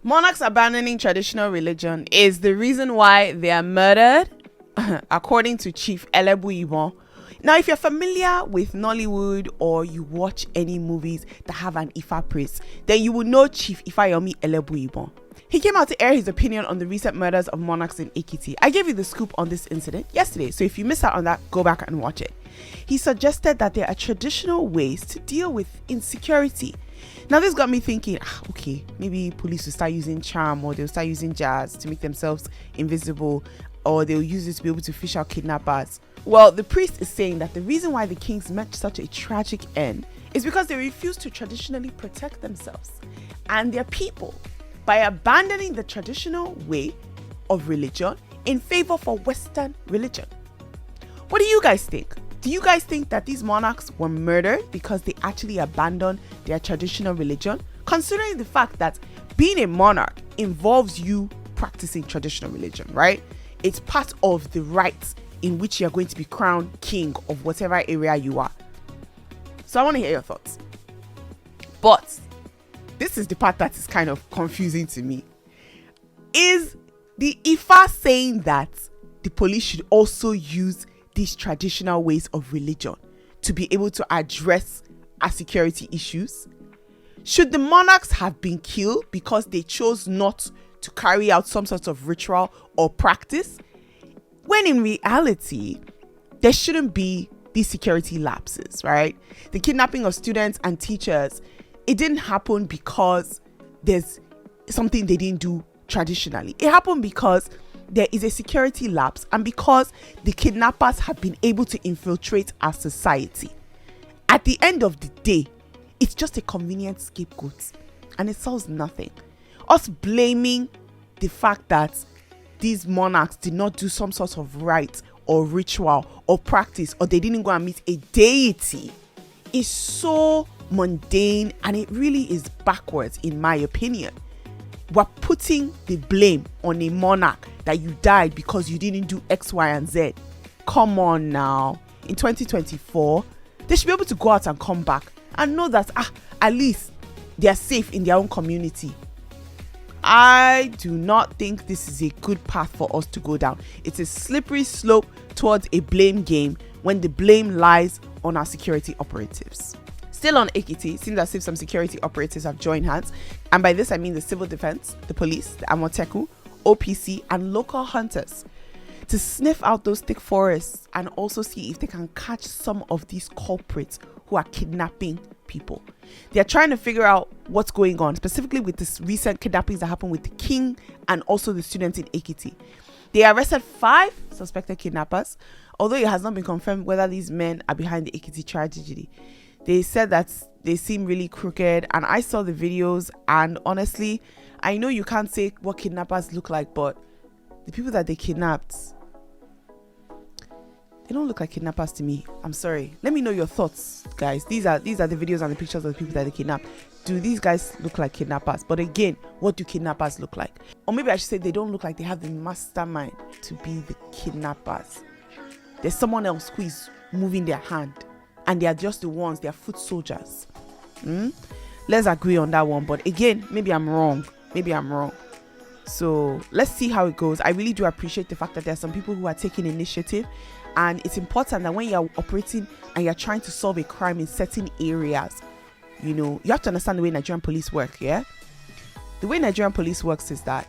Monarchs abandoning traditional religion is the reason why they are murdered, according to Chief Elebuibon. Now, if you're familiar with Nollywood or you watch any movies that have an Ifa priest, then you will know Chief Ifayomi Elebuibon. He came out to air his opinion on the recent murders of monarchs in Ekiti. I gave you the scoop on this incident yesterday, so if you missed out on that, go back and watch it. He suggested that there are traditional ways to deal with insecurity. Now, this got me thinking, okay, maybe police will start using charm, or they'll start using jazz to make themselves invisible, or they'll use it to be able to fish out kidnappers. Well, the priest is saying that the reason why the kings met such a tragic end is because they refused to traditionally protect themselves and their people by abandoning the traditional way of religion in favor for Western religion. What do you guys think? Do you guys think that these monarchs were murdered because they actually abandoned their traditional religion? Considering the fact that being a monarch involves you practicing traditional religion, right? It's part of the rites in which you're going to be crowned king of whatever area you are. So I want to hear your thoughts. But this is the part that is kind of confusing to me. Is the Ifa saying that the police should also use these traditional ways of religion to be able to address our security issues? Should the monarchs have been killed because they chose not to carry out some sort of ritual or practice, when in reality there shouldn't be these security lapses, right? The kidnapping of students and teachers, it didn't happen because there's something they didn't do traditionally. It happened because there is a security lapse and because the kidnappers have been able to infiltrate our society. At the end of the day, it's just a convenient scapegoat and it solves nothing. Us blaming the fact that these monarchs did not do some sort of rite or ritual or practice, or they didn't go and meet a deity, is so mundane and it really is backwards, in my opinion. We're putting the blame on a monarch that you died because you didn't do X, Y, and Z. Come on now. In 2024, they should be able to go out and come back and know that at least they are safe in their own community. I do not think this is a good path for us to go down. It's a slippery slope towards a blame game when the blame lies on our security operatives. Still on Ekiti, it seems as if some security operatives have joined hands, and by this I mean the civil defense, the police, the Amoteku, OPC, and local hunters, to sniff out those thick forests and also see if they can catch some of these culprits who are kidnapping people. They are trying to figure out what's going on, specifically with this recent kidnappings that happened with the king and also the students in Ekiti. They arrested 5 suspected kidnappers, although it has not been confirmed whether these men are behind the Ekiti tragedy. They said that they seem really crooked, and I saw the videos, and honestly, I know you can't say what kidnappers look like, but the people that they kidnapped, they don't look like kidnappers to me. I'm sorry. Let me know your thoughts, guys. These are the videos and the pictures of the people that they kidnapped. Do these guys look like kidnappers? But again, what do kidnappers look like? Or maybe I should say they don't look like they have the mastermind to be the kidnappers. There's someone else who is moving their hand, and they are just the ones, they are foot soldiers. Let's agree on that one. But again, maybe I'm wrong. So let's see how it goes. I really do appreciate the fact that there are some people who are taking initiative, and it's important that when you're operating and you're trying to solve a crime in certain areas, you have to understand the way Nigerian police work. The way Nigerian police works is that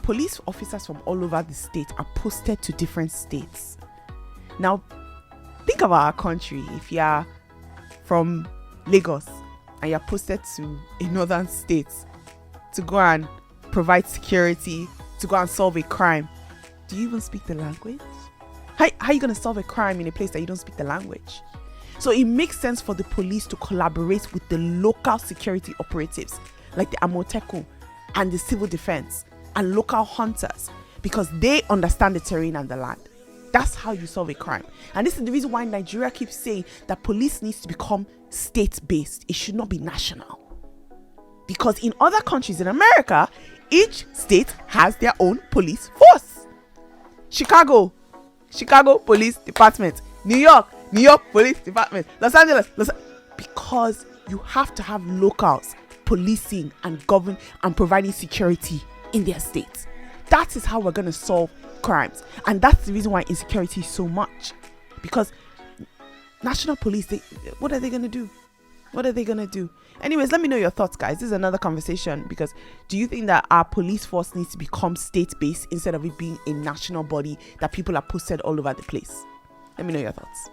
police officers from all over the state are posted to different states. Now think about our country. If you're from Lagos and you're posted to a northern state to go and provide security, to go and solve a crime, do you even speak the language? How are you going to solve a crime in a place that you don't speak the language? So it makes sense for the police to collaborate with the local security operatives like the Amoteku and the civil defense and local hunters, because they understand the terrain and the land. That's how you solve a crime. And this is the reason why Nigeria keeps saying that police needs to become state-based. It should not be national. Because in other countries in America, each state has their own police force. Chicago Police Department. New York Police Department. Los Angeles. Because you have to have locals policing and govern and providing security in their states. That is how we're going to solve crimes. And that's the reason why insecurity is so much. Because national police, what are they going to do? What are they going to do? Anyways, let me know your thoughts, guys. This is another conversation, because do you think that our police force needs to become state-based instead of it being a national body that people are posted all over the place? Let me know your thoughts.